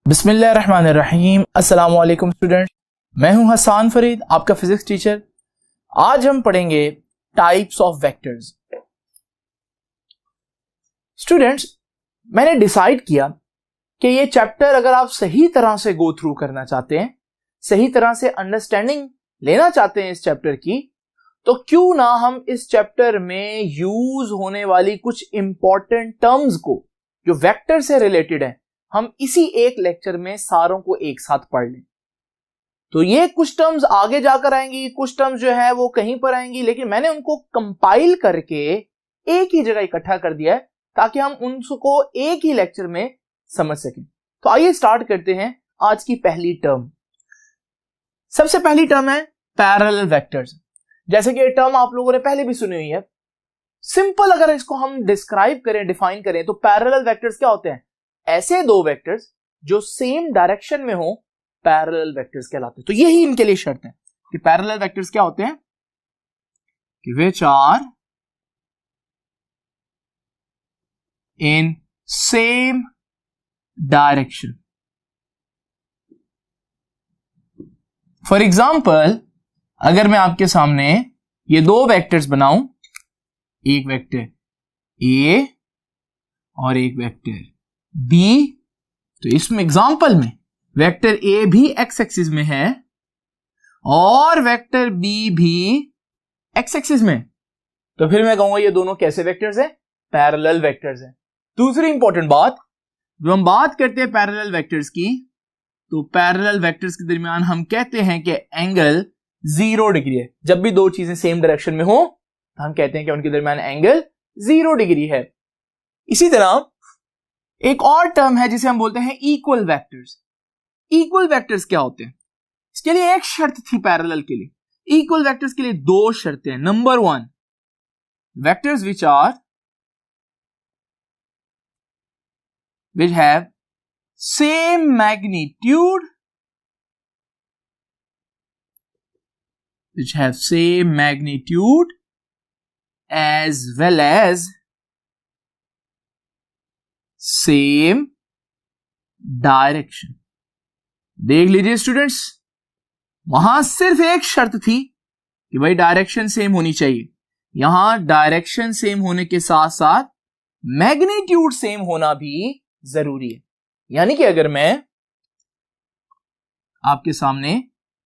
बिस्मिल्लाहिर्रहमानिर्रहीम। अस्सलाम वालेकुम स्टूडेंट, मैं हूं हसन फरीद, आपका फिजिक्स टीचर। आज हम पढ़ेंगे टाइप्स ऑफ वेक्टर्स। स्टूडेंट्स, मैंने डिसाइड किया कि ये चैप्टर अगर आप सही तरह से गो थ्रू करना चाहते हैं, सही तरह से अंडरस्टैंडिंग लेना चाहते हैं इस चैप्टर की, तो क्यों ना हम इस चैप्टर में यूज होने वाली कुछ इंपॉर्टेंट टर्म्स को जो वेक्टर से रिलेटेड है, हम इसी एक लेक्चर में सारों को एक साथ पढ़ लें। तो ये कुछ टर्म्स आगे जाकर आएंगी, कुछ टर्म्स जो है वो कहीं पर आएंगी, लेकिन मैंने उनको कंपाइल करके एक ही जगह इकट्ठा कर दिया है ताकि हम उनको एक ही लेक्चर में समझ सकें। तो आइए स्टार्ट करते हैं आज की पहली टर्म। सबसे पहली टर्म है पैरेलल वेक्टर्स। जैसे कि ये टर्म आप लोगों ने पहले भी सुनी हुई है। सिंपल अगर इसको हम डिस्क्राइब करें, डिफाइन करें, तो पैरेलल वेक्टर्स क्या होते हैं? ऐसे दो वेक्टर्स जो सेम डायरेक्शन में हो, पैरेलल वेक्टर्स कहलाते हैं। तो यही इनके लिए शर्त है कि पैरेलल वेक्टर्स क्या होते हैं कि which are in same direction. For example, अगर मैं आपके सामने ये दो वेक्टर्स बनाऊं, एक वेक्टर ए और एक वेक्टर बी, तो इसमें एग्जांपल में वेक्टर ए भी एक्स एक्सिस में है और वेक्टर बी भी एक्स एक्सिस में, तो फिर मैं कहूंगा ये दोनों कैसे वेक्टर्स हैं? पैरेलल वेक्टर्स हैं। दूसरी इंपॉर्टेंट बात, जो हम बात करते हैं पैरेलल वेक्टर्स की, तो पैरेलल वेक्टर्स के दरमियान हम कहते हैं कि एंगल 0 डिग्री है। जब भी दो चीजें सेम डायरेक्शन में हो तो हम कहते हैं कि उनके दरमियान एंगल 0 डिग्री है। इसी तरह एक और टर्म है जिसे हम बोलते हैं इक्वल वेक्टर्स। इक्वल वेक्टर्स क्या होते हैं? इसके लिए एक शर्त थी पैरेलल के लिए। इक्वल वेक्टर्स के लिए दो शर्तें हैं। Number 1, vectors which have same magnitude, as well as same direction. देख लीजिए स्टूडेंट्स, वहां सिर्फ एक शर्त थी कि भाई डायरेक्शन सेम होनी चाहिए। यहां डायरेक्शन सेम होने के साथ साथ मैग्नीट्यूड सेम होना भी जरूरी है। यानी कि अगर मैं आपके सामने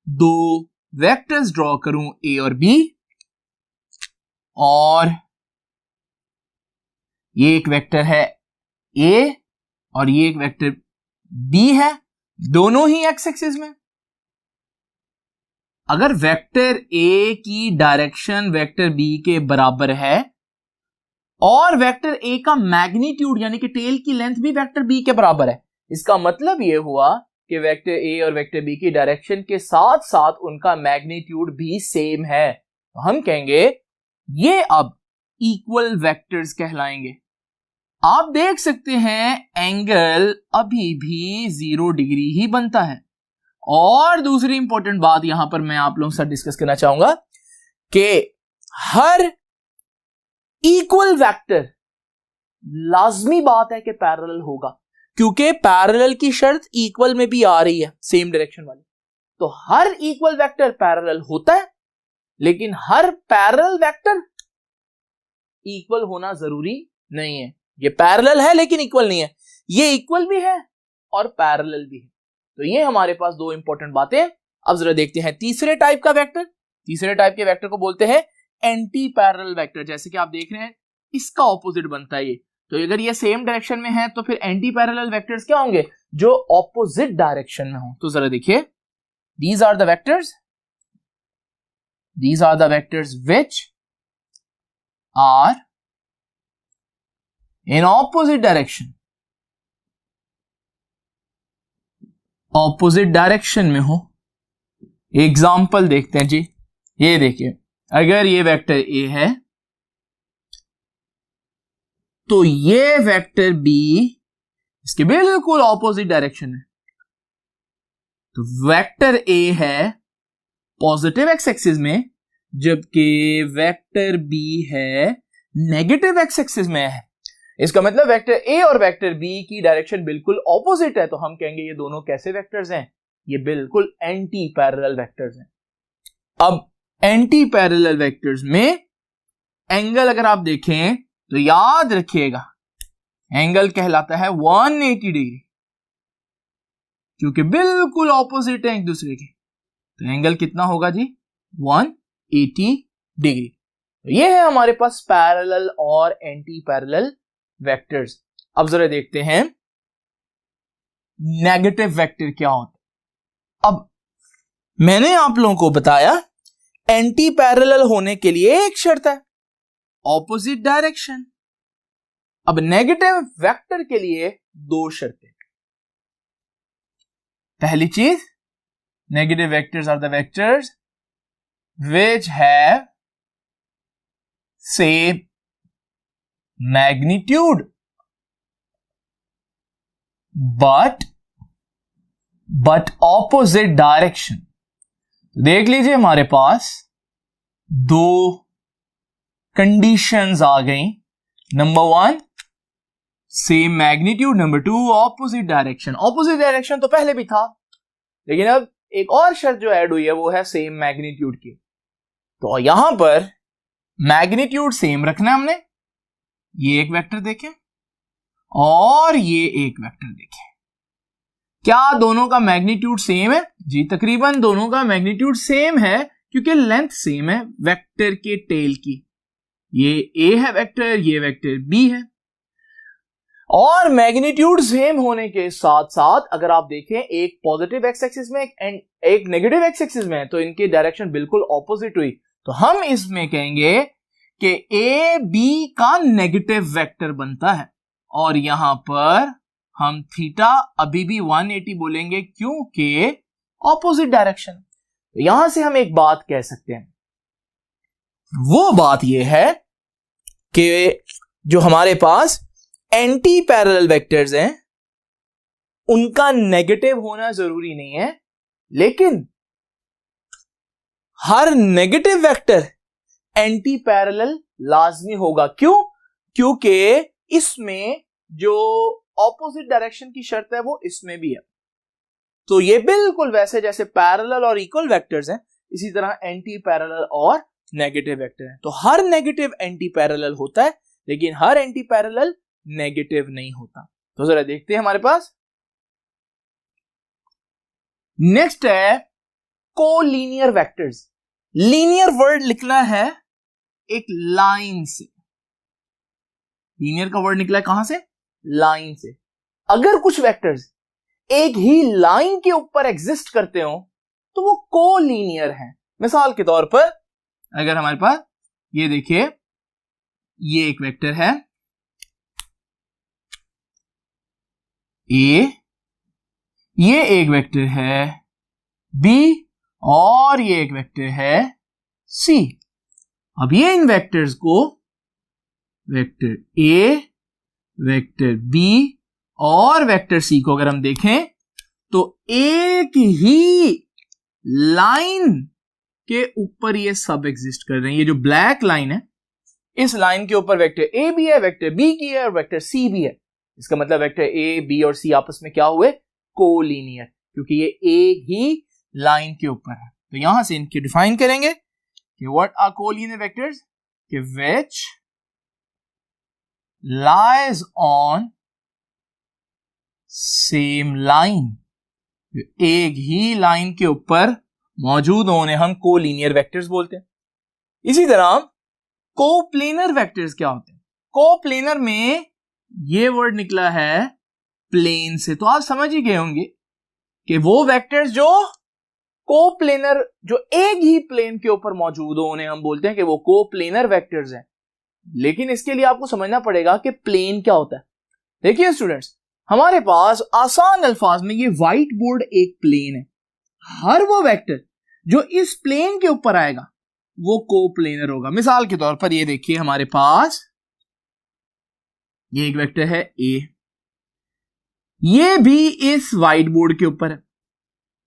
दो वेक्टर्स ड्रॉ करूं, ए और बी, और ये एक वेक्टर है ए और ये एक वेक्टर बी है, दोनों ही एक्स एक्सिस में। अगर वेक्टर ए की डायरेक्शन वेक्टर बी के बराबर है और वेक्टर ए का मैग्नीट्यूड यानी कि टेल की लेंथ भी वेक्टर बी के बराबर है, इसका मतलब यह हुआ कि वेक्टर ए और वेक्टर बी की डायरेक्शन के साथ साथ उनका मैग्नीट्यूड भी सेम है। तो हम कहेंगे ये अब इक्वल वेक्टर्स कहलाएंगे। आप देख सकते हैं एंगल अभी भी 0 डिग्री ही बनता है। और दूसरी इंपॉर्टेंट बात यहां पर मैं आप लोगों से डिस्कस करना चाहूंगा कि हर इक्वल वेक्टर लाजमी बात है कि पैरेलल होगा, क्योंकि पैरेलल की शर्त इक्वल में भी आ रही है, सेम डायरेक्शन वाली। तो हर इक्वल वेक्टर पैरेलल होता है, लेकिन हर पैरेलल वेक्टर इक्वल होना जरूरी नहीं है। ये पैरेलल है लेकिन इक्वल नहीं है, ये इक्वल भी है और पैरेलल भी है। तो ये हमारे पास दो इंपॉर्टेंट बातें। अब जरा देखते हैं तीसरे टाइप का वेक्टर। तीसरे टाइप के वेक्टर को बोलते हैं एंटी पैरेलल वेक्टर। जैसे कि आप देख रहे हैं इसका ऑपोजिट बनता है ये। तो अगर ये सेम डायरेक्शन में है तो फिर एंटी पैरेलल वेक्टर्स क्या होंगे? जो ऑपोजिट डायरेक्शन में हो। तो जरा देखिए, these are the vectors which are in opposite direction, opposite direction में हो। एग्जाम्पल देखते हैं जी। ये देखिए, अगर ये वेक्टर ए है तो ये वेक्टर बी इसके बिल्कुल ऑपोजिट डायरेक्शन है। तो वेक्टर ए है पॉजिटिव एक्स एक्सिस में, जबकि वेक्टर बी है नेगेटिव एक्स एक्सिस में है। इसका मतलब वेक्टर ए और वेक्टर बी की डायरेक्शन बिल्कुल ऑपोजिट है, तो हम कहेंगे ये दोनों कैसे वेक्टर्स हैं, ये बिल्कुल एंटी पैरेलल वेक्टर्स हैं। अब एंटी पैरेलल वेक्टर्स में एंगल अगर आप देखें तो याद रखिएगा एंगल कहलाता है 180 डिग्री, क्योंकि बिल्कुल ऑपोजिट है एक दूसरे के, तो एंगल कितना होगा जी 180 डिग्री। तो ये है हमारे पास पैरेलल और एंटी पैरेलल वेक्टर्स। अब जरा देखते हैं नेगेटिव वेक्टर क्या होता है। अब मैंने आप लोगों को बताया एंटी पैरेलल होने के लिए एक शर्त है, ऑपोजिट डायरेक्शन। अब नेगेटिव वेक्टर के लिए दो शर्तें। पहली चीज, negative vectors are the vectors which have same magnitude but opposite direction। देख लीजिए हमारे पास दो कंडीशंस आ गई। Number 1 same magnitude, number 2 opposite direction. Opposite direction तो पहले भी था, लेकिन अब एक और शर्त जो ऐड हुई है वो है सेम मैग्नीट्यूड की। तो यहां पर मैग्नीट्यूड सेम रखना है हमने, ये एक वेक्टर देखें और ये एक वेक्टर देखें। क्या दोनों का मैग्नीट्यूड सेम है? जी तकरीबन दोनों का मैग्नीट्यूड सेम है, क्योंकि लेंथ सेम है वेक्टर के टेल की। ये ए है वेक्टर, ये वेक्टर बी है। और मैग्नीट्यूड सेम होने के साथ साथ अगर आप देखें एक पॉजिटिव एक्स एक्सिस में एक नेगेटिव एक्स एक्सिस में, तो इनकी डायरेक्शन बिल्कुल ऑपोजिट हुई। तो हम इसमें कहेंगे कि ए बी का नेगेटिव वेक्टर बनता है, और यहां पर हम थीटा अभी भी 180 बोलेंगे क्योंकि ऑपोजिट डायरेक्शन। तो यहां से हम एक बात कह सकते हैं, वो बात यह है कि जो हमारे पास एंटी पैरेलल वेक्टर्स हैं उनका नेगेटिव होना जरूरी नहीं है, लेकिन हर नेगेटिव वेक्टर एंटी पैरेलल लाजमी होगा। क्यों? क्योंकि इसमें जो ऑपोजिट डायरेक्शन की शर्त है वो इसमें भी है। तो ये बिल्कुल वैसे जैसे पैरेलल और इक्वल वेक्टर्स हैं, इसी तरह एंटी पैरेलल और नेगेटिव वेक्टर है। तो हर नेगेटिव एंटी पैरेलल होता है, लेकिन हर एंटी पैरेलल नेगेटिव नहीं होता। तो जरा देखते हैं हमारे पास नेक्स्ट है कोलीनियर वेक्टर्स। लीनियर वर्ड लिखना है एक लाइन से। लीनियर का वर्ड निकला है कहां से? लाइन से। अगर कुछ वेक्टर्स एक ही लाइन के ऊपर एग्जिस्ट करते हो तो वो कोलीनियर हैं। मिसाल के तौर पर अगर हमारे पास ये देखिए, ये एक वेक्टर है ए, ये एक वेक्टर है बी, और ये एक वेक्टर है सी। अब ये इन वेक्टर्स को वेक्टर ए, वेक्टर बी और वेक्टर सी को अगर हम देखें तो एक ही लाइन के ऊपर ये सब एग्जिस्ट कर रहे हैं। ये जो ब्लैक लाइन है, इस लाइन के ऊपर वेक्टर ए भी है, वेक्टर बी की है और वेक्टर सी भी है। इसका मतलब वेक्टर ए, बी और सी आपस में क्या हुए? कोलीनियर, क्योंकि ये एक ही लाइन के ऊपर है। तो यहां से इनकी डिफाइन करेंगे कि व्हाट आर कोलीनियर वेक्टर्स, कि which lies on same line. एक ही लाइन के ऊपर मौजूद होने हम कोलीनियर वेक्टर्स बोलते हैं। इसी तरह कोप्लेनर वेक्टर्स क्या होते हैं? कोप्लेनर में ये वर्ड निकला है प्लेन से, तो आप समझ ही गए होंगे कि वो वेक्टर्स जो कोप्लेनर, जो एक ही प्लेन के ऊपर मौजूद हो, उन्हें हम बोलते हैं कि वो कोप्लेनर वेक्टर्स हैं। लेकिन इसके लिए आपको समझना पड़ेगा कि प्लेन क्या होता है। देखिए स्टूडेंट्स, हमारे पास आसान अल्फाज में ये व्हाइट बोर्ड एक प्लेन है। हर वो वेक्टर जो इस प्लेन के ऊपर आएगा वो कोप्लेनर होगा। मिसाल के तौर पर ये देखिए, हमारे पास ये एक वेक्टर है ए, ये भी इस व्हाइट बोर्ड के ऊपर है।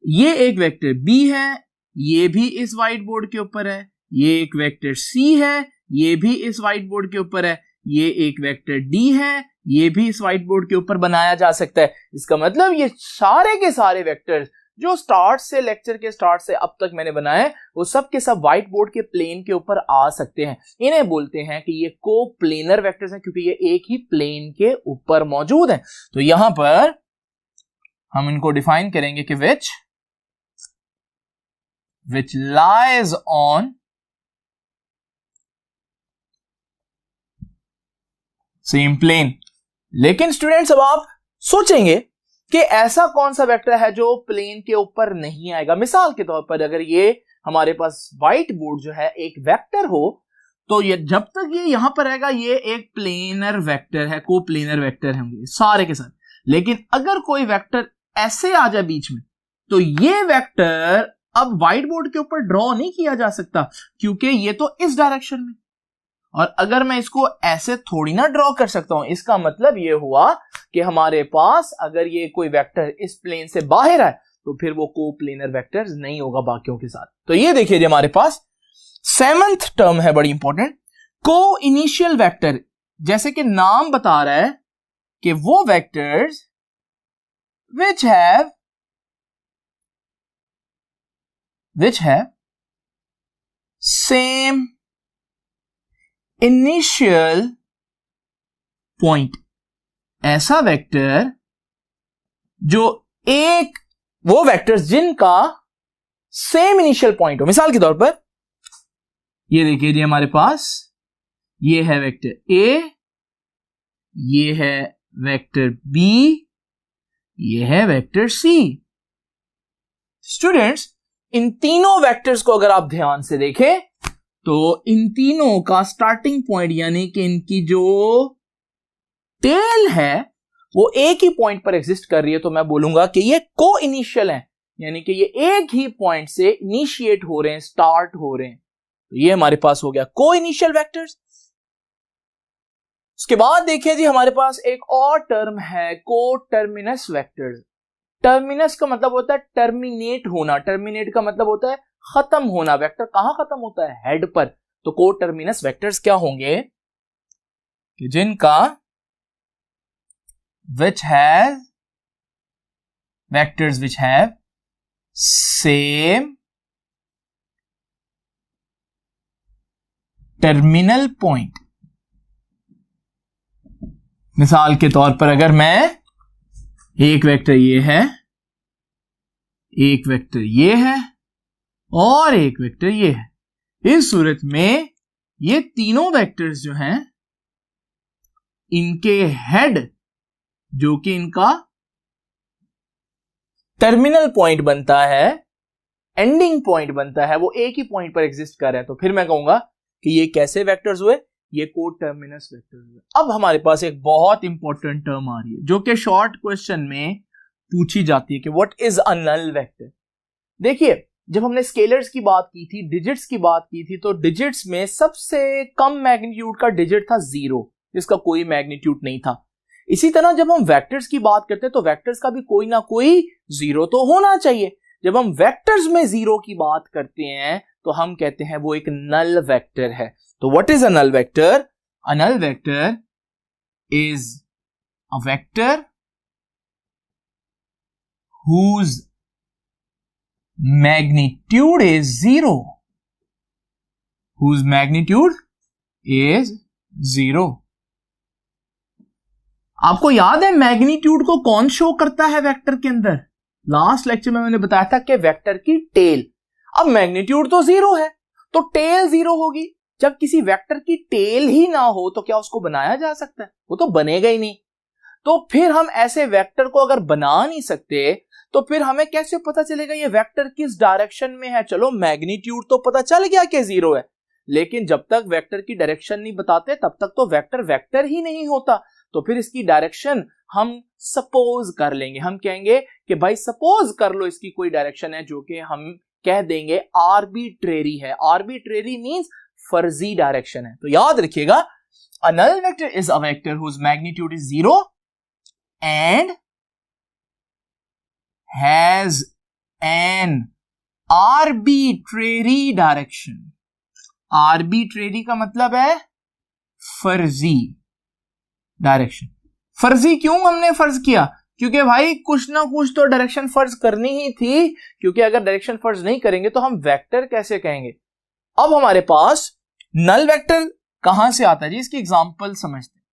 ये एक वेक्टर बी है, ये भी इस व्हाइट बोर्ड के ऊपर है। ये एक वेक्टर सी है, ये भी इस व्हाइट बोर्ड के ऊपर है। ये एक वेक्टर डी है, ये भी इस व्हाइट बोर्ड के ऊपर बनाया जा सकता है। इसका मतलब ये सारे के सारे वेक्टर्स जो लेक्चर के स्टार्ट से अब तक मैंने बनाए वो सब के सब व्हाइट बोर्ड के प्लेन के ऊपर आ सकते हैं। इन्हें बोलते हैं कि ये कोप्लेनर वेक्टर्स हैं, क्योंकि ये एक ही प्लेन के ऊपर मौजूद हैं। तो यहां पर हम इनको डिफाइन करेंगे कि which lies on same plane। लेकिन स्टूडेंट्स अब आप सोचेंगे कि ऐसा कौन सा वेक्टर है जो प्लेन के ऊपर नहीं आएगा। मिसाल के तौर पर अगर ये हमारे पास व्हाइट बोर्ड जो है एक वेक्टर हो, तो ये जब तक ये यहां पर आएगा ये एक प्लेनर वेक्टर है, कोप्लेनर वेक्टर होंगे सारे के साथ। लेकिन अगर कोई वेक्टर ऐसे आ जाए बीच में, तो ये वेक्टर अब व्हाइट बोर्ड के ऊपर ड्रॉ नहीं किया जा सकता, क्योंकि ये तो इस डायरेक्शन में, और अगर मैं इसको ऐसे थोड़ी ना ड्रॉ कर सकता हूं। इसका मतलब ये हुआ कि हमारे पास अगर ये कोई वेक्टर इस प्लेन से बाहर है तो फिर वो कोप्लेनर वेक्टर नहीं होगा बाकियों के साथ। तो ये देखिए हमारे पास 7th टर्म है, बड़ी इंपॉर्टेंट, को इनिशियल वेक्टर। जैसे कि नाम बता रहा है कि वो vectors which have same initial point। ऐसा वेक्टर जो वो वेक्टर्स जिनका सेम इनिशियल पॉइंट हो। मिसाल के तौर पर ये देखिए जी, हमारे पास ये है वेक्टर ए, ये है वेक्टर बी, ये है वेक्टर सी। स्टूडेंट्स, इन तीनों वेक्टर्स को अगर आप ध्यान से देखें तो इन तीनों का स्टार्टिंग पॉइंट यानी कि इनकी जो टेल है वो एक ही पॉइंट पर एग्जिस्ट कर रही है। तो मैं बोलूंगा कि ये को इनिशियल है, यानी कि ये एक ही पॉइंट से इनिशिएट हो रहे हैं, स्टार्ट हो रहे हैं। तो ये हमारे पास हो गया को इनिशियल वेक्टर्स। उसके बाद देखिए जी, हमारे पास एक और टर्म है को टर्मिनस वेक्टर्स। टर्मिनस का मतलब होता है टर्मिनेट होना, टर्मिनेट का मतलब होता है खत्म होना। वेक्टर कहां खत्म होता है? हेड पर। तो को टर्मिनस वेक्टर्स क्या होंगे कि जिनका vectors which have same terminal point. मिसाल के तौर पर अगर मैं एक वेक्टर ये है, एक वेक्टर ये है और एक वेक्टर ये है, इस सूरत में ये तीनों वेक्टर्स जो हैं इनके हेड जो कि इनका टर्मिनल पॉइंट बनता है, एंडिंग पॉइंट बनता है, वो एक ही पॉइंट पर एग्जिस्ट कर रहे हैं। तो फिर मैं कहूंगा कि ये कैसे वेक्टर्स हुए? ये को टर्मिनस वेक्टर्स हुए। अब हमारे पास एक बहुत इंपॉर्टेंट टर्म आ रही है जो कि शॉर्ट क्वेश्चन में पूछी जाती है कि what is a null vector. देखिए, जब हमने स्केलर्स की बात की थी, डिजिट्स की बात की थी, तो डिजिट्स में सबसे कम मैग्नीट्यूड का डिजिट था 0, जिसका कोई मैग्नीट्यूड नहीं था। इसी तरह जब हम वेक्टर्स की बात करते हैं तो वेक्टर्स का भी कोई ना कोई 0 तो होना चाहिए। जब हम वेक्टर्स में 0 की बात करते हैं तो हम कहते हैं वो एक नल वेक्टर है। तो what is a null vector? A null vector is a vector whose magnitude is 0, whose magnitude is 0। आपको याद है मैग्नीट्यूड को कौन शो करता है वेक्टर के अंदर? लास्ट लेक्चर में मैंने बताया था कि वेक्टर की टेल। अब मैग्नीट्यूड तो 0 है तो टेल 0 होगी। जब किसी वेक्टर की टेल ही ना हो तो क्या उसको बनाया जा सकता है? वो तो बनेगा ही नहीं। तो फिर हम ऐसे वेक्टर को अगर बना नहीं सकते तो फिर हमें कैसे पता चलेगा ये वेक्टर किस डायरेक्शन में है? चलो मैग्नीट्यूड तो पता चल गया कि 0 है, लेकिन जब तक वेक्टर की डायरेक्शन नहीं बताते तब तक तो वेक्टर वेक्टर ही नहीं होता। तो फिर इसकी डायरेक्शन हम सपोज कर लेंगे। हम कहेंगे कि भाई सपोज कर लो इसकी कोई डायरेक्शन है, जो कि हम कह देंगे आर्बिट्रेरी है। आर्बिट्रेरी मींस फर्जी डायरेक्शन है। तो याद रखिएगा, a null vector is a vector whose magnitude is 0 and has an arbitrary direction। arbitrary का मतलब है फर्जी डायरेक्शन। फर्जी क्यों हमने फर्ज किया? क्योंकि भाई कुछ ना कुछ तो डायरेक्शन फर्ज करनी ही थी, क्योंकि अगर डायरेक्शन फर्ज नहीं करेंगे तो हम वेक्टर कैसे कहेंगे। अब हमारे पास नल वेक्टर कहां से आता है जी, इसकी एग्जांपल समझते हैं।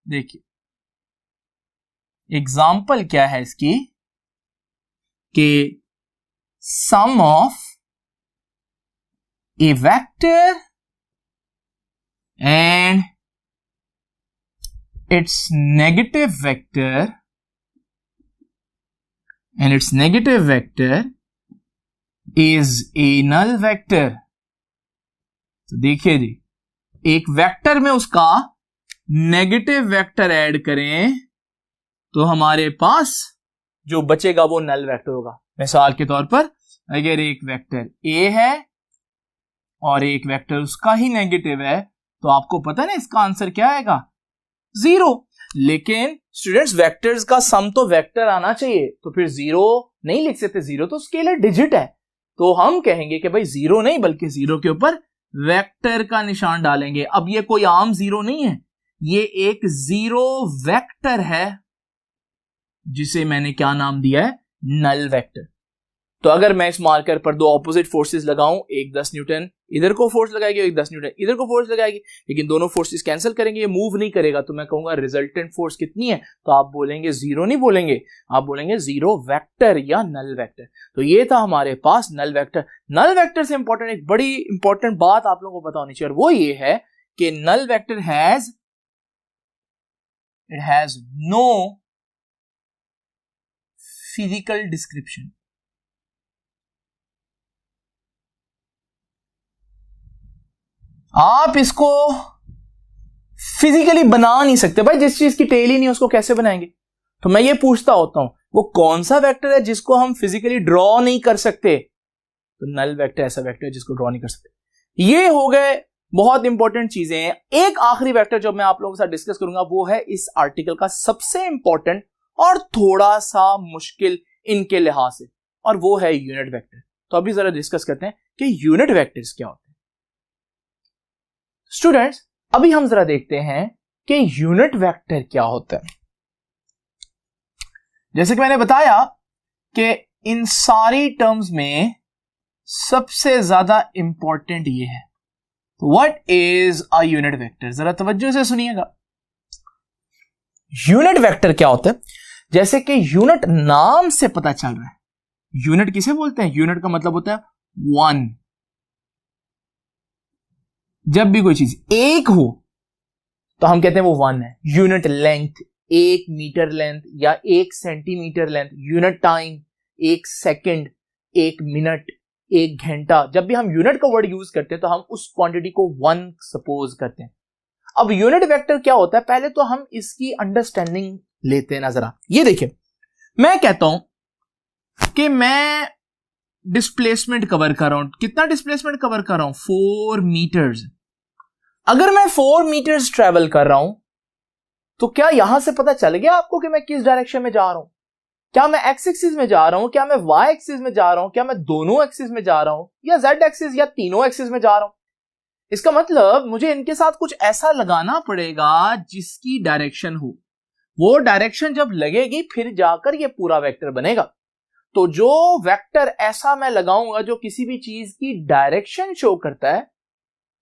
देखिए एग्जांपल क्या है इसकी कि sum of A vector and its negative vector is a null vector। तो देखिए जी, एक वेक्टर में उसका नेगेटिव वेक्टर ऐड करें तो हमारे पास जो बचेगा वो नल वेक्टर होगा। मिसाल के तौर पर अगर एक वेक्टर a है और एक वेक्टर उसका ही नेगेटिव है तो आपको पता है ना इसका आंसर क्या आएगा, 0। लेकिन स्टूडेंट्स वेक्टर्स का सम तो वेक्टर आना चाहिए, तो फिर 0 नहीं लिख सकते, 0 तो स्केलर डिजिट है। तो हम कहेंगे कि भाई 0 नहीं बल्कि 0 के ऊपर वेक्टर का निशान डालेंगे। अब ये कोई आम 0 नहीं है, ये एक 0 वेक्टर है जिसे मैंने क्या नाम दिया है, नल वेक्टर। तो अगर मैं इस मार्कर पर दो ऑपोजिट फोर्सेस लगाऊं, एक 10 न्यूटन इधर को फोर्स लगाएगी, एक 10 न्यूटन इधर को फोर्स लगाएगी, लेकिन दोनों फोर्सेस कैंसिल करेंगे, ये मूव नहीं करेगा, तो मैं कहूंगा रिजल्टेंट फोर्स कितनी है, तो आप बोलेंगे 0 नहीं बोलेंगे, आप बोलेंगे 0 वेक्टर या नल वेक्टर। तो ये था हमारे पास नल वेक्टर। नल वेक्टर से इंपॉर्टेंट एक बड़ी इंपॉर्टेंट बात आप लोगों को पता होनी चाहिए, और वो ये है कि null vector has no physical description. आप इसको फिजिकली बना नहीं सकते भाई, जिस चीज की टेल ही नहीं उसको कैसे बनाएंगे। तो मैं ये पूछता होता हूं वो कौन सा वेक्टर है जिसको हम फिजिकली ड्रॉ नहीं कर सकते, तो नल वेक्टर ऐसा वेक्टर है जिसको ड्रॉ नहीं कर सकते। ये हो गए बहुत इंपॉर्टेंट चीजें हैं। एक आखिरी वेक्टर जो मैं आप लोगों के साथ डिस्कस करूंगा वो है इस आर्टिकल का सबसे इंपॉर्टेंट और थोड़ा सा मुश्किल इनके लिहाज से, और वो है यूनिट वेक्टर। तो अभी जरा डिस्कस करते हैं कि यूनिट वेक्टर्स क्या होते हैं। स्टूडेंट्स अभी हम जरा देखते हैं कि यूनिट वेक्टर क्या होता है। जैसे कि मैंने बताया कि इन सारी टर्म्स में सबसे ज्यादा इंपॉर्टेंट ये है, what is a unit vector. जरा तवज्जो से सुनिएगा, यूनिट वेक्टर क्या होता है। जैसे कि यूनिट नाम से पता चल रहा है, यूनिट किसे बोलते हैं, यूनिट का मतलब होता है 1। जब भी कोई चीज एक हो तो हम कहते हैं वो 1 है। यूनिट लेंथ 1 मीटर लेंथ या 1 centimetre length, unit time 1 second, 1 minute, 1 घंटा, जब भी हम यूनिट का वर्ड यूज करते हैं तो हम उस क्वांटिटी को 1 सपोज करते हैं। अब यूनिट वेक्टर क्या होता है, पहले तो हम इसकी अंडरस्टैंडिंग लेते हैं ना जरा। ये देखिए, मैं कहता हूं कि मैं डिस्प्लेसमेंट कवर कर रहा हूं। कितना डिस्प्लेसमेंट कवर कर रहा हूं, 4 मीटर्स। अगर मैं 4 मीटर्स ट्रेवल कर रहा हूं तो क्या यहां से पता चल गया आपको कि मैं किस डायरेक्शन में जा रहा हूं? क्या मैं एक्स एक्सिस में जा रहा हूं, क्या मैं वाई एक्सिस में जा रहा हूं, क्या मैं दोनों एक्सिस में जा रहा हूं, या जेड एक्सिस या तीनों एक्सिस में जा रहा हूं? इसका मतलब मुझे इनके साथ कुछ ऐसा लगाना पड़ेगा जिसकी डायरेक्शन हो। वो डायरेक्शन जब लगेगी फिर जाकर ये पूरा वेक्टर बनेगा। तो जो वेक्टर ऐसा मैं लगाऊंगा जो किसी भी चीज की डायरेक्शन शो करता है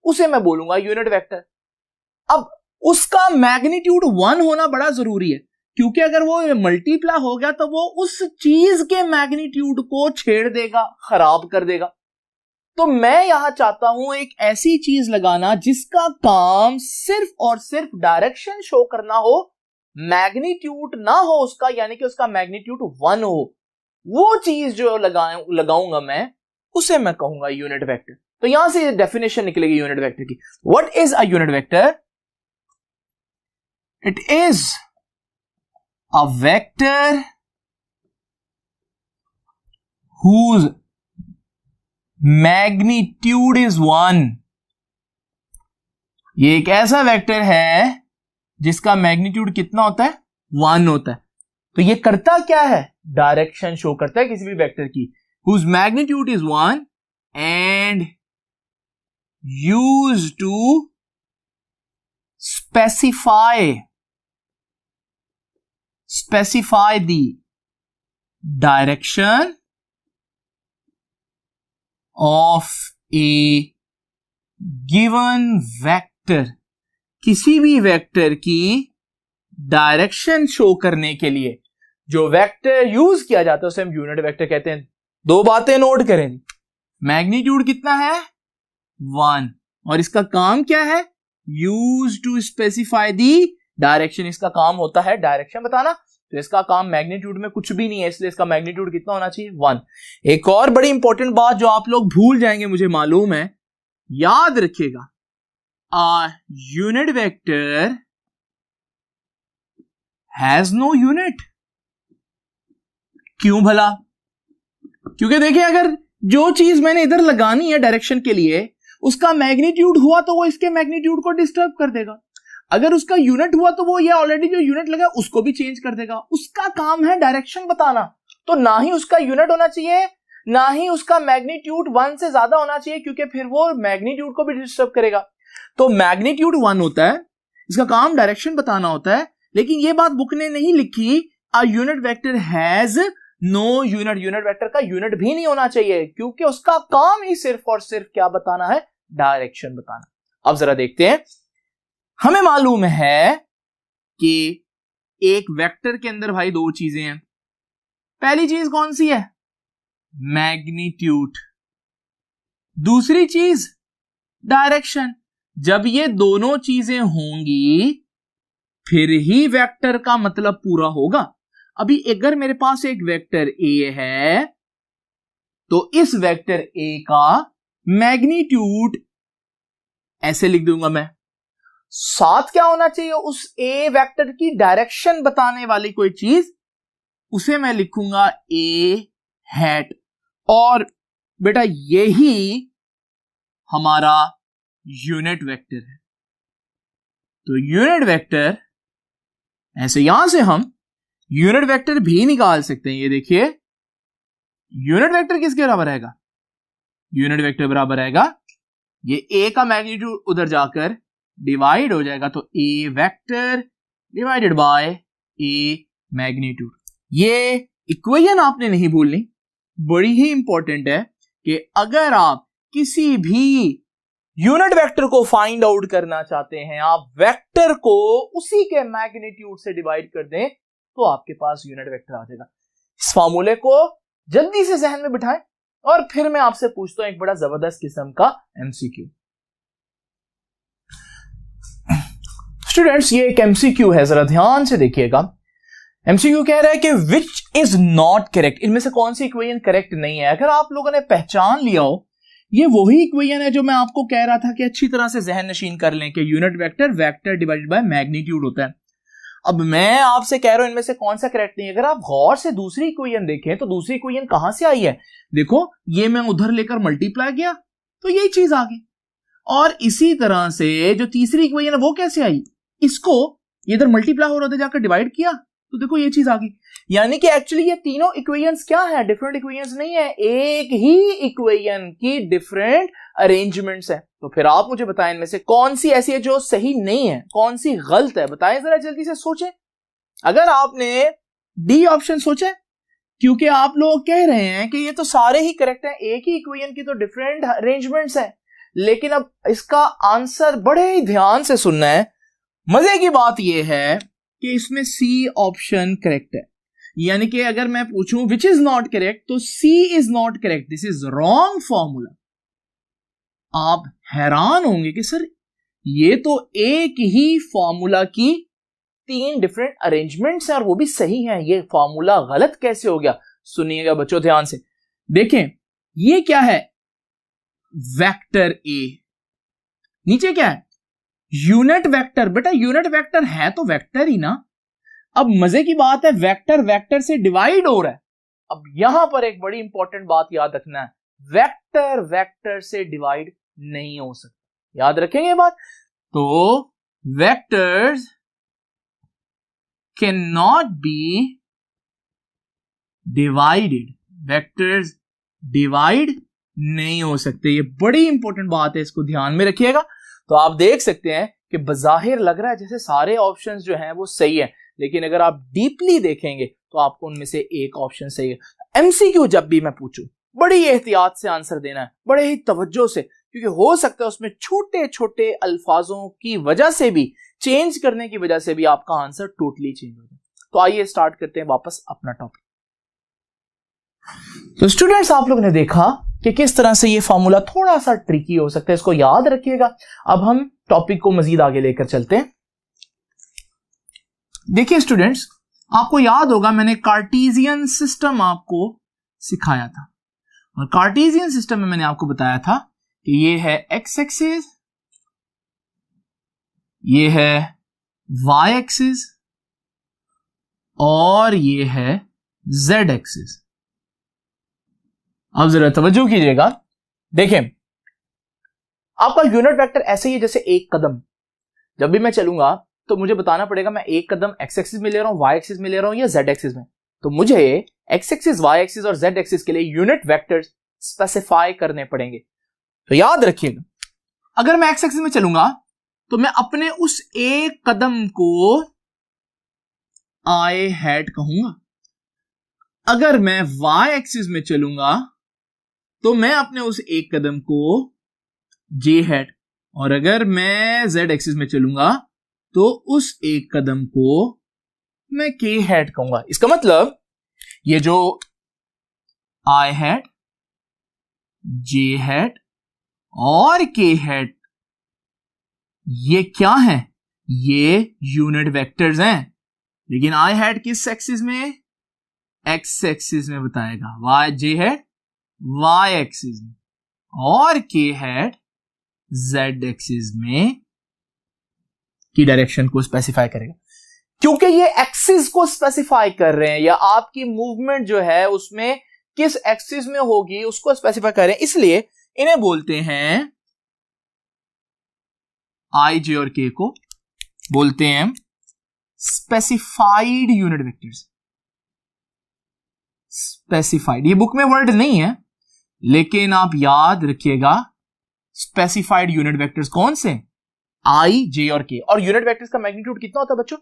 उसे मैं बोलूंगा यूनिट वेक्टर। अब उसका मैग्नीट्यूड 1 होना बड़ा जरूरी है, क्योंकि अगर वो मल्टीप्लाई हो गया तो वो उस चीज के मैग्नीट्यूड को छेड़ देगा, खराब कर देगा। तो मैं यहां चाहता हूं एक ऐसी चीज लगाना जिसका काम सिर्फ और सिर्फ डायरेक्शन शो करना हो, मैग्नीट्यूड ना हो उसका, यानी कि उसका मैग्नीट्यूड 1 हो। वो चीज जो लगाऊंगा मैं उसे मैं कहूंगा यूनिट वेक्टर। तो यहां से डेफिनेशन निकलेगी यूनिट वेक्टर की। What is a unit vector? It is a vector whose magnitude is 1। ये एक ऐसा वेक्टर है जिसका मैग्नीट्यूड कितना होता है, 1 होता है। तो ये करता क्या है, डायरेक्शन शो करता है किसी भी वेक्टर की। whose magnitude is 1 and used to specify the direction of a given vector, किसी भी वेक्टर की डायरेक्शन शो करने के लिए जो वेक्टर यूज किया जाता है उसे हम यूनिट वेक्टर कहते हैं। दो बातें नोट करें, मैग्नीट्यूड कितना है 1, और इसका काम क्या है, use to specify the direction, इसका काम होता है डायरेक्शन बताना, तो इसका काम मैग्नीट्यूड में कुछ भी नहीं है, इसलिए इसका मैग्नीट्यूड कितना होना चाहिए 1। एक और बड़ी इंपॉर्टेंट बात जो आप लोग भूल जाएंगे मुझे मालूम है, याद रखिएगा, a unit vector has no unit। क्यों भला? क्योंकि देखिए अगर जो चीज मैंने इधर लगानी है डायरेक्शन के लिए उसका मैग्नीट्यूड हुआ तो वो इसके मैग्नीट्यूड को डिस्टर्ब कर देगा, अगर उसका यूनिट हुआ तो वो ये ऑलरेडी जो यूनिट लगा उसको भी चेंज कर देगा। उसका काम है डायरेक्शन बताना, तो ना ही उसका यूनिट होना चाहिए ना ही उसका मैग्नीट्यूड 1 से ज्यादा होना चाहिए, क्योंकि फिर वो मैग्नीट्यूड को भी डिस्टर्ब करेगा। तो मैग्नीट्यूड 1 होता है, इसका काम डायरेक्शन बताना होता है, लेकिन ये बात बुक ने नहीं लिखी a unit vector has no unit, unit vector का यूनिट भी नहीं होना चाहिए, क्योंकि उसका काम ही सिर्फ और सिर्फ क्या बताना है, डायरेक्शन बताना। अब जरा देखते हैं, हमें मालूम है कि एक वेक्टर के अंदर भाई दो चीजें हैं। पहली चीज कौन सी है, मैग्नीट्यूड, दूसरी चीज डायरेक्शन। जब ये दोनों चीजें होंगी फिर ही वेक्टर का मतलब पूरा होगा। अभी अगर मेरे पास एक वेक्टर ए है तो इस वेक्टर ए का मैग्नीट्यूड ऐसे लिख दूंगा मैं, साथ क्या होना चाहिए, उस ए वेक्टर की डायरेक्शन बताने वाली कोई चीज, उसे मैं लिखूंगा ए हैट। और बेटा यही हमारा यूनिट वेक्टर है। तो यूनिट वेक्टर ऐसे यहां से हम यूनिट वेक्टर भी निकाल सकते हैं। ये देखिए यूनिट वेक्टर किसके बराबर रहेगा, यूनिट वेक्टर बराबर रहेगा, ये ए का मैग्नीट्यूड उधर जाकर डिवाइड हो जाएगा, तो A vector divided by A magnitude. ये इक्वेशन आपने नहीं भूलनी, बड़ी ही इंपॉर्टेंट है कि अगर आप किसी भी यूनिट वेक्टर को फाइंड आउट करना चाहते हैं, आप वेक्टर को उसी के मैग्नीट्यूड से डिवाइड कर दें तो आपके पास यूनिट वेक्टर आ जाएगा। इस फार्मूले को जल्दी से जहन में बिठाएं और फिर मैं आपसे पूछता हूं एक बड़ा जबरदस्त किस्म का एमसीक्यू। स्टूडेंट्स ये एक एमसीक्यू है, जरा ध्यान से देखिएगा। एमसीक्यू कह रहा है कि विच इज नॉट करेक्ट, इनमें से कौन सी इक्वेशन करेक्ट नहीं है। अगर आप लोगों ने पहचान लिया हो, ये वही इक्वेशन है जो मैं आपको कह रहा था कि अच्छी तरह से जहन नशीन कर लें कि unit vector vector divided by magnitude होता है। अब मैं आपसे कह रहा हूं इनमें से कौन सा करेक्ट नहीं है। अगर आप गौर से दूसरी इक्वेशन देखें तो दूसरी इक्वेशन कहां से आई है, देखो ये मैं उधर लेकर मल्टीप्लाई किया तो यही चीज आ गई, और इसी तरह से जो तीसरी इक्वेशन है वो कैसे आई, इसको इधर मल्टीप्लाई हो रहा था जाकर डिवाइड किया तो देखो ये चीज आ गई। यानी कि एक्चुअली ये तीनों इक्वेशंस क्या है, डिफरेंट इक्वेशंस नहीं है, एक ही इक्वेशन की डिफरेंट अरेंजमेंट्स है। तो फिर आप मुझे बताएं इनमें से कौन सी ऐसी है जो सही नहीं है, कौन सी गलत है, बताएं जरा जल्दी से सोचें। अगर आपने डी ऑप्शन सोचा, क्योंकि आप लोग कह रहे हैं कि ये तो सारे ही करेक्ट हैं, एक ही इक्वेशन की तो डिफरेंट अरेंजमेंट्स है, लेकिन अब इसका आंसर बड़े ही ध्यान से सुनना है। मजे की बात यह है कि इसमें सी ऑप्शन करेक्ट है, यानी कि अगर मैं पूछूं विच इज नॉट करेक्ट तो C is not correct, this is wrong formula. आप हैरान होंगे कि सर ये तो एक ही फॉर्मूला की 3 डिफरेंट अरेंजमेंट्स हैं और वो भी सही हैं, ये फॉर्मूला गलत कैसे हो गया। सुनिएगा बच्चों ध्यान से, देखें ये क्या है, वेक्टर ए, नीचे क्या है, यूनिट वेक्टर। बेटा यूनिट वेक्टर है तो वेक्टर ही ना। अब मजे की बात है वेक्टर वेक्टर से डिवाइड हो रहा है। अब यहां पर एक बड़ी इंपॉर्टेंट बात याद रखना है, वेक्टर वेक्टर से डिवाइड नहीं हो सकता, याद रखेंगे ये बात। तो vectors can not be divided, vectors divide नहीं हो सकते, ये बड़ी इंपॉर्टेंट बात है, इसको ध्यान में रखिएगा। तो आप देख सकते हैं कि बज़ाहिर लग रहा है जैसे सारे ऑप्शंस जो हैं वो सही है, लेकिन अगर आप डीपली देखेंगे तो आपको उनमें से एक ऑप्शन सही है। एमसीक्यू जब भी मैं पूछूं बड़ी एहतियात से आंसर देना है, बड़े ही तवज्जो से, क्योंकि हो सकता है उसमें छोटे छोटे अल्फाजों की वजह से भी, चेंज करने की वजह से भी आपका आंसर टोटली चेंज हो जाए। तो आइए स्टार्ट करते हैं वापस अपना टॉपिक। तो स्टूडेंट्स, आप लोग ने देखा कि किस तरह से ये फॉर्मूला थोड़ा सा ट्रिकी हो सकता है, इसको याद रखिएगा। अब हम टॉपिक को मजीद आगे लेकर चलते हैं। देखिए स्टूडेंट्स, आपको याद होगा मैंने कार्टेशियन सिस्टम आपको सिखाया था, और कार्टेशियन सिस्टम में मैंने आपको बताया था कि ये है एक्स एक्सिस, ये है वाई एक्सिस और ये है जेड एक्सिस। अब जरा तवज्जो कीजिएगा, देखें आपका यूनिट वेक्टर ऐसे ही है जैसे एक कदम। जब भी मैं चलूंगा तो मुझे बताना पड़ेगा मैं एक कदम एक्स एक्सिस में ले रहा हूं, वाई एक्सिस में ले रहा हूं या जेड एक्सिस में। तो मुझे एक्स एक्सिस, वाई एक्सिस और जेड एक्सिस के लिए यूनिट वेक्टर स्पेसिफाई करने पड़ेंगे। तो याद रखिएगा, अगर मैं एक्स एक्सिस में चलूंगा तो मैं अपने उस एक कदम को आई हैट कहूंगा। अगर मैं वाई एक्सिस में चलूंगा तो मैं अपने उस एक कदम को जे हैट, और अगर मैं जेड एक्सिस में चलूंगा तो उस एक कदम को मैं के हैट कहूंगा। इसका मतलब ये जो आई हैट, जे हैट और के हैट, ये क्या है? ये यूनिट वेक्टर्स हैं। लेकिन आई हैट किस एक्सिस में? एक्स एक्सिस में बताएगा। वाई, जे हैट वाई एक्सिस में, और के हैट जेड एक्सिस में की डायरेक्शन को स्पेसिफाई करेगा। क्योंकि ये एक्सिस को स्पेसिफाई कर रहे हैं, या आपकी मूवमेंट जो है उसमें किस एक्सिस में होगी उसको स्पेसिफाई कर रहे हैं, इसलिए इन्हें बोलते हैं, आई, जे और के को बोलते हैं स्पेसिफाइड यूनिट वेक्टर्स। स्पेसिफाइड, ये बुक में वर्ड नहीं है, लेकिन आप याद रखिएगा स्पेसिफाइड यूनिट वेक्टर्स कौन से? आई, जे और के। और यूनिट वेक्टर्स का मैग्नीट्यूड कितना होता है बच्चों?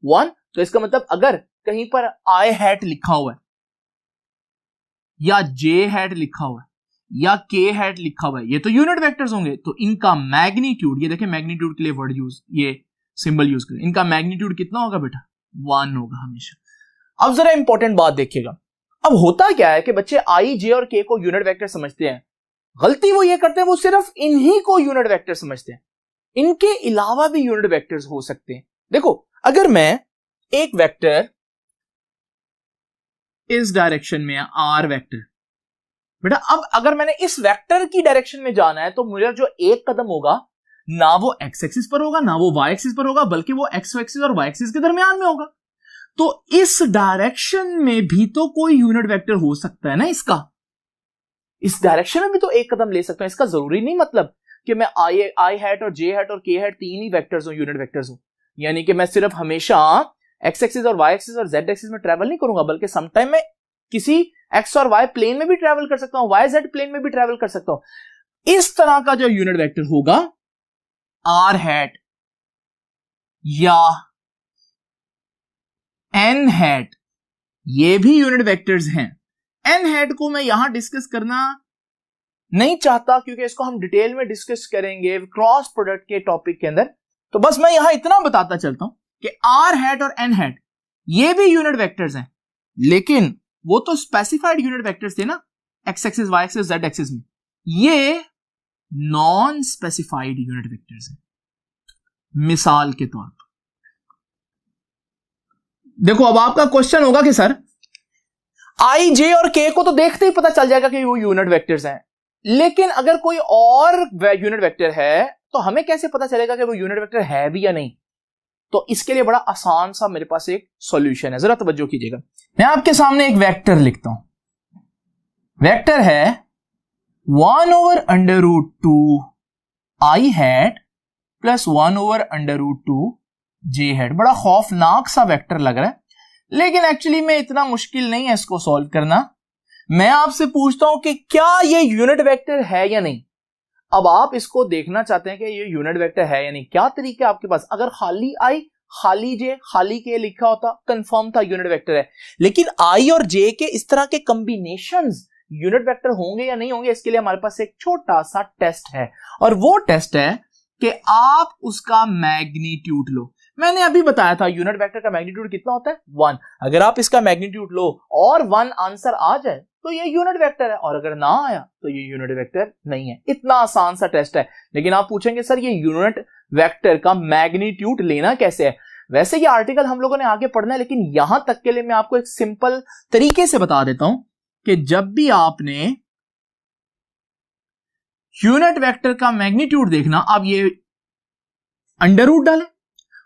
1। तो इसका मतलब अगर कहीं पर आई हैट लिखा हुआ है, या जे हैट लिखा हुआ है, या के हैट लिखा हुआ है, ये तो यूनिट वेक्टर्स होंगे। तो इनका मैग्नीट्यूड, ये देखें मैग्नीट्यूड के लिए वर्ड यूज, ये सिंबल यूज करें, इनका मैग्नीट्यूड कितना होगा बेटा? 1 होगा हमेशा। अब जरा इंपॉर्टेंट बात देखिएगा, अब होता क्या है कि बच्चे आई, जे और के को यूनिट वेक्टर समझते हैं। गलती वो ये करते हैं, वो सिर्फ इन्हीं को यूनिट वेक्टर समझते हैं, इनके अलावा भी यूनिट वेक्टर्स हो सकते हैं। देखो, अगर मैं एक वेक्टर इस डायरेक्शन में है, आर वेक्टर, बेटा अब अगर मैंने इस वेक्टर की डायरेक्शन में जाना है तो मुझे जो एक कदम होगा ना वो एक्स एक्सिस पर होगा ना वो वाई एक्सिस पर होगा, बल्कि वो एक्स एक्सिस और वाई एक्सिस के दरमियान में होगा। तो इस डायरेक्शन में भी तो कोई यूनिट वेक्टर हो सकता है ना इसका, इस डायरेक्शन में भी तो एक कदम ले सकता हूं। इसका जरूरी नहीं मतलब कि मैं आई हैट और जे हैट और के हैट तीन ही वेक्टर्स हो, यूनिट वेक्टर्स हो, यानी कि मैं सिर्फ हमेशा एक्स एक्सिस और वाई एक्सिस और जेड एक्सिस में ट्रेवल नहीं करूंगा, बल्कि समटाइम मैं किसी एक्स और वाई प्लेन में भी ट्रेवल कर सकता हूं, वाई जेड प्लेन में भी ट्रेवल कर सकता हूं। इस तरह का जो यूनिट वेक्टर होगा आर हैट या एन हैट, ये भी यूनिट वेक्टर्स हैं। एन हैट को मैं यहां डिस्कस करना नहीं चाहता क्योंकि इसको हम डिटेल में डिस्कस करेंगे क्रॉस प्रोडक्ट के टॉपिक के अंदर। तो बस मैं यहां इतना बताता चलता हूं कि आर हैट और एन हैट ये भी यूनिट वेक्टर्स हैं, लेकिन वो तो स्पेसिफाइड यूनिट वेक्टर्स थे ना, X axis, Y axis, Z axis में। ये नॉन स्पेसिफाइड यूनिट वेक्टर्स हैं। मिसाल के तौर पर देखो, अब आपका क्वेश्चन होगा कि सर आई, जे और के को तो देखते ही पता चल जाएगा कि वो यूनिट वेक्टर्स हैं, लेकिन अगर कोई और यूनिट वेक्टर है तो हमें कैसे पता चलेगा कि वो यूनिट वेक्टर है भी या नहीं? तो इसके लिए बड़ा आसान सा मेरे पास एक सॉल्यूशन है, जरा तवज्जो कीजिएगा। मैं आपके सामने एक वेक्टर लिखता हूं। वेक्टर है 1/√2 आई हैट प्लस 1/√2 जे हैट। बड़ा खौफनाक सा वेक्टर लग रहा है, लेकिन एक्चुअली में इतना मुश्किल नहीं है इसको सॉल्व करना। मैं आपसे पूछता हूं कि क्या ये यूनिट वेक्टर है या नहीं? अब आप इसको देखना चाहते हैं कि ये यूनिट वेक्टर है या नहीं, क्या तरीका है आपके पास? अगर खाली आई, खाली जे, खाली के लिखा होता, कंफर्म था यूनिट वेक्टर है। लेकिन आई और जे के इस तरह के कॉम्बिनेशंस यूनिट वेक्टर होंगे या नहीं होंगे, इसके लिए हमारे पास एक छोटा सा टेस्ट है, और वो टेस्ट है कि आप उसका मैग्नीट्यूड लो। मैंने अभी बताया था यूनिट वेक्टर का मैग्नीट्यूड कितना होता है, 1। अगर आप इसका मैग्नीट्यूड लो और 1 आंसर आ जाए तो ये यूनिट वेक्टर है, और अगर ना आया तो ये यूनिट वेक्टर नहीं है। इतना आसान सा टेस्ट है। लेकिन आप पूछेंगे सर ये यूनिट वेक्टर का मैग्नीट्यूड लेना कैसे है? वैसे ये आर्टिकल हम लोगों ने आगे पढ़ना है, लेकिन यहां तक के लिए मैं आपको एक सिंपल तरीके से बता देता हूं कि जब भी आपने यूनिट वेक्टर का मैग्नीट्यूड देखना, आप ये अंडर रूट डालें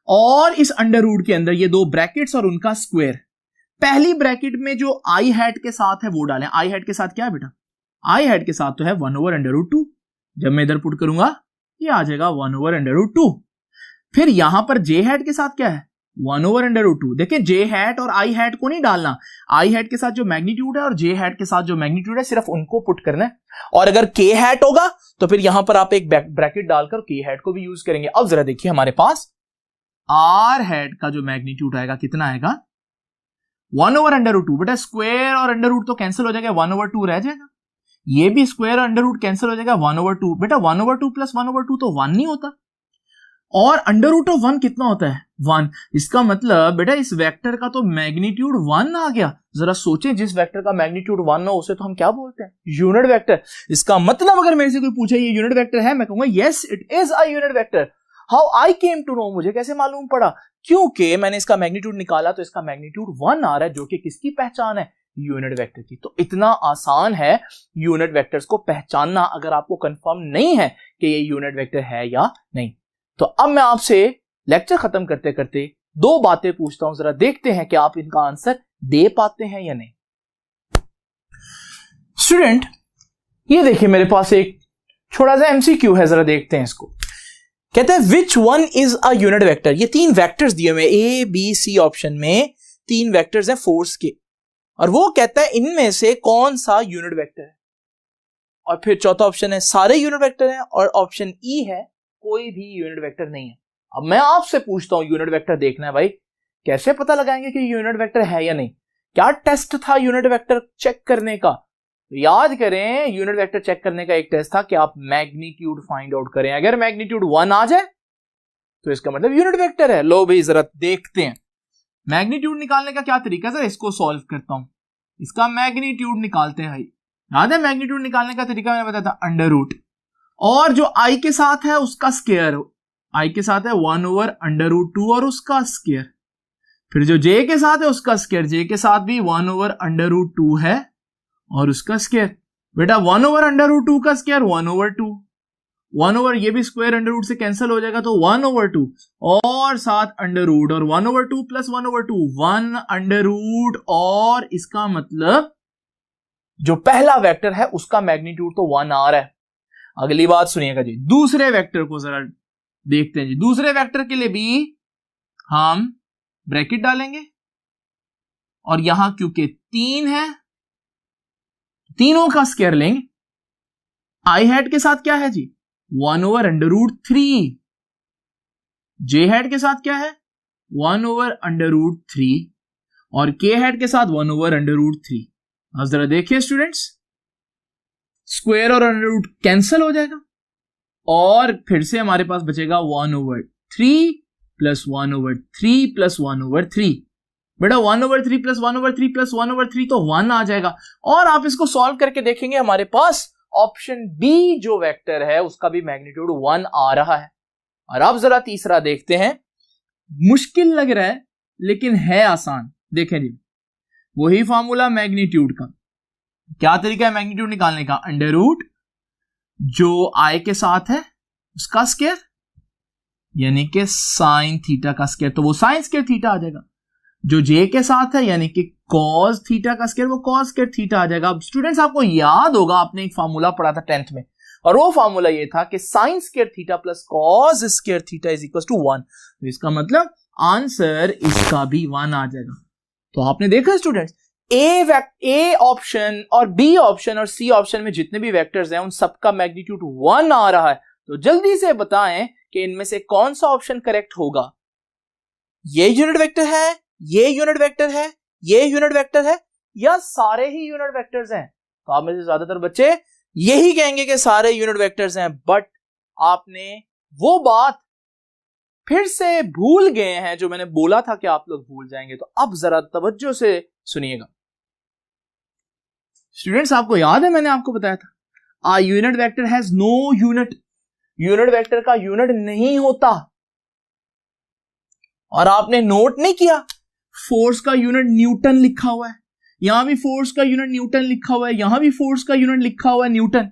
और इस अंडर रूट के अंदर ये दो ब्रैकेट्स और उनका स्क्वायर। पहली ब्रैकेट में जो आई हैट के साथ है वो डालें। आई हैट के साथ क्या है बेटा? आई हैट के साथ तो है 1/√2। जब मैं इधर पुट करूंगा ये आ जाएगा 1/√2। फिर यहां पर जे हैट के साथ क्या है? 1/√2। देखिए जे हैट और आई हैट को नहीं डालना, आई हैट के साथ जो मैग्नीट्यूड है और जे हैट के साथ जो मैग्नीट्यूड है सिर्फ उनको पुट करना है। और अगर के हैट होगा तो फिर यहां पर आप एक ब्रैकेट डालकर के हैट को भी यूज करेंगे। अब जरा देखिए हमारे पास आर हैट का जो मैग्नीट्यूड आएगा कितना आएगा? 1/√2। बेटा स्क्वायर और अंडर रूट तो कैंसिल हो जाएगा, 1/2 रह जाएगा। ये भी स्क्वायर और अंडर रूट कैंसिल हो जाएगा, 1/2। बेटा 1/2 प्लस 1/2 तो 1 नहीं होता, और अंडर रूट ऑफ 1 कितना होता है? 1। इसका मतलब बेटा इस वेक्टर का तो मैग्नीट्यूड 1 आ गया। जरा सोचें, जिस वेक्टर का मैग्नीट्यूड 1 हो उसे तो हम क्या बोलते हैं? Unit vector. इसका मतलब अगर मेरे से कोई पूछे ये यूनिट वेक्टर है, मैं कहूंगा yes it is a unit vector. How I came to know? मुझे कैसे मालूम पड़ा? क्योंकि मैंने इसका मैग्नीट्यूड निकाला तो इसका मैग्नीट्यूड 1 आ रहा है, जो कि किसकी पहचान है? यूनिट वेक्टर की। तो इतना आसान है यूनिट वेक्टर्स को पहचानना, अगर आपको कंफर्म नहीं है कि ये यूनिट वेक्टर है या नहीं। तो अब मैं आपसे लेक्चर खत्म करते करते दो बातें पूछता हूं, जरा देखते हैं कि आप इनका आंसर दे पाते हैं या नहीं। स्टूडेंट ये देखिए मेरे पास एक छोटा सा एमसीक्यू है, जरा देखते हैं इसको। कहते हैं which one is a unit vector. ये 3 वेक्टर्स दिए हुए ए बी सी ऑप्शन में 3 वेक्टर्स हैं फोर्स के, और वो कहता है इनमें से कौन सा यूनिट वेक्टर है। और फिर चौथा ऑप्शन है सारे यूनिट वेक्टर हैं, और ऑप्शन ई है कोई भी यूनिट वेक्टर नहीं है। अब मैं आपसे पूछता हूं यूनिट वेक्टर देखना है भाई, कैसे पता लगाएंगे कि यूनिट वेक्टर है या नहीं? क्या टेस्ट था यूनिट वेक्टर चेक करने का? याद करें, यूनिट वेक्टर चेक करने का एक टेस्ट था कि आप मैग्नीट्यूड फाइंड आउट करें। अगर मैग्नीट्यूड 1 आ जाए तो इसका मतलब यूनिट वेक्टर है। लो भाई जरा देखते हैं मैग्नीट्यूड निकालने का क्या तरीका है। इसको सॉल्व करता हूं, इसका मैग्नीट्यूड निकालते हैं भाई। याद है मैग्नीट्यूड निकालने का तरीका मैंने बताया था, अंडर रूट, और जो आई के साथ है उसका स्क्वायर। आई के साथ है 1/√2 और उसका स्क्वायर। फिर जो जे के साथ है उसका स्क्वायर, जे के साथ भी 1/√2 है और उसका स्क्वायर। बेटा 1/√2 का स्क्वायर 1/2, 1 ये भी स्क्वायर अंडर रूट से कैंसिल हो जाएगा तो 1/2, और साथ अंडर रूट, और 1/2 प्लस 1/2 1/√, और इसका मतलब जो पहला वेक्टर है उसका मैग्नीट्यूड तो 1 आ रहा है। अगली बात सुनिएगा जी, दूसरे वेक्टर को जरा देखते हैं जी। दूसरे वेक्टर के लिए भी हम ब्रैकेट डालेंगे, और यहां क्योंकि 3 है तीनों का स्क्वायर लेंगे। आई हैट के साथ क्या है जी? 1/√3। जे हैट के साथ क्या है? 1/√3, और के हैट के साथ 1/√3। अब जरा देखिए स्टूडेंट्स, स्क्वायर और अंडर रूट कैंसिल हो जाएगा, और फिर से हमारे पास बचेगा 1/3 प्लस 1/3 प्लस 1/3। बेटा 1/3 प्लस 1/3 प्लस 1/3 तो 1 आ जाएगा। और आप इसको सॉल्व करके देखेंगे हमारे पास ऑप्शन बी जो वेक्टर है उसका भी मैग्नीट्यूड 1 आ रहा है। और अब जरा तीसरा देखते हैं, मुश्किल लग रहा है लेकिन है आसान। देखें जी, वही फॉर्मूला मैग्नीट्यूड का। क्या तरीका है मैग्नीट्यूड निकालने का? अंडर रूट जो आई के साथ है उसका स्क्वायर, यानी कि साइन थीटा का स्क्वायर, तो वो साइन स्क्वायर थीटा आ जाएगा। जो जे के साथ है यानी कि कॉस थीटा का स्क्वायर, वो कॉस स्क्वायर थीटा आ जाएगा। अब स्टूडेंट्स आपको याद होगा, आपने एक फार्मूला पढ़ा था 10th में, और वो फार्मूला ये था कि sine square theta plus cos square theta is equal to 1। तो इसका मतलब आंसर इसका भी 1 आ जाएगा। तो आपने देखा स्टूडेंट्स ए ऑप्शन और बी ऑप्शन और सी ऑप्शन में जितने भी वेक्टर्स हैं उन सबका मैग्नीट्यूड 1 आ रहा है, तो जल्दी से बताएं कि इनमें से कौन सा ऑप्शन करेक्ट होगा। ये यूनिट वेक्टर है, ये यूनिट वेक्टर है, ये यूनिट वेक्टर है, या सारे ही यूनिट वेक्टर्स हैं? तो आप में से ज्यादातर बच्चे यही कहेंगे कि सारे यूनिट वेक्टर्स हैं, बट आपने वो बात फिर से भूल गए हैं जो मैंने बोला था कि आप लोग भूल जाएंगे। तो अब जरा तवज्जो से सुनिएगा स्टूडेंट्स। आपको याद है मैंने आपको बताया था a unit vector has no unit, unit vector का यूनिट नहीं होता। और आपने नोट नहीं किया, फोर्स का यूनिट न्यूटन लिखा हुआ है, यहां भी फोर्स का यूनिट न्यूटन लिखा हुआ है, यहां भी फोर्स का यूनिट लिखा हुआ है न्यूटन।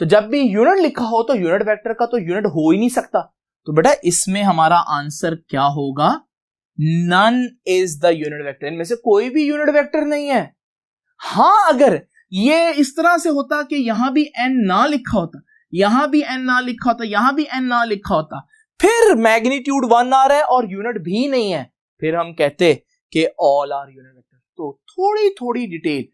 तो जब भी यूनिट लिखा हो तो यूनिट वेक्टर का तो यूनिट हो ही नहीं सकता। तो बेटा इसमें हमारा आंसर क्या होगा? None is the unit vector. इनमें से कोई भी यूनिट वेक्टर नहीं है। हां, अगर ये इस तरह से होता कि यहां भी n ना लिखा होता, यहां भी n ना लिखा होता, यहां भी n ना लिखा होता, फिर मैग्नीट्यूड 1 आ रहा है और यूनिट भी नहीं है, फिर हम कहते कि ऑल आर यूनिट वेक्टर। तो थोड़ी थोड़ी डिटेल,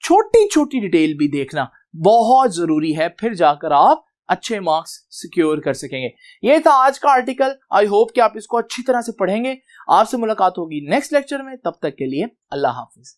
छोटी छोटी डिटेल भी देखना बहुत जरूरी है, फिर जाकर आप अच्छे मार्क्स सिक्योर कर सकेंगे। ये था आज का आर्टिकल। आई होप कि आप इसको अच्छी तरह से पढ़ेंगे। आपसे मुलाकात होगी नेक्स्ट लेक्चर में, तब तक के लिए अल्लाह हाफिज।